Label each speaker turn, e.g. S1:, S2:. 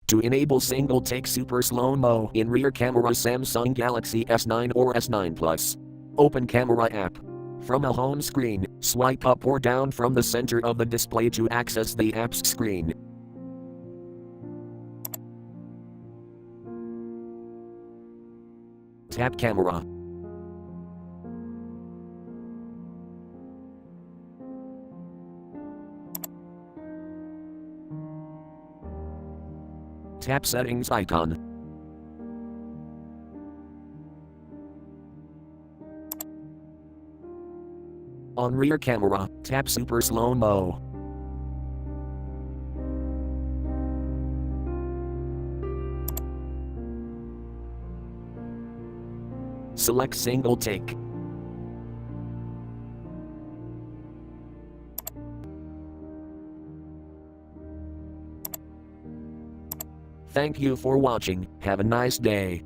S1: To enable single take super slow-mo in rear camera Samsung Galaxy S9 or S9 Plus. Open Camera app. From a home screen, swipe up or down from the center of the display to access the app's screen. Tap Camera. Tap Settings icon. On rear camera, tap Super Slow-Mo. Select Single Take. Thank you for watching. Have a nice day.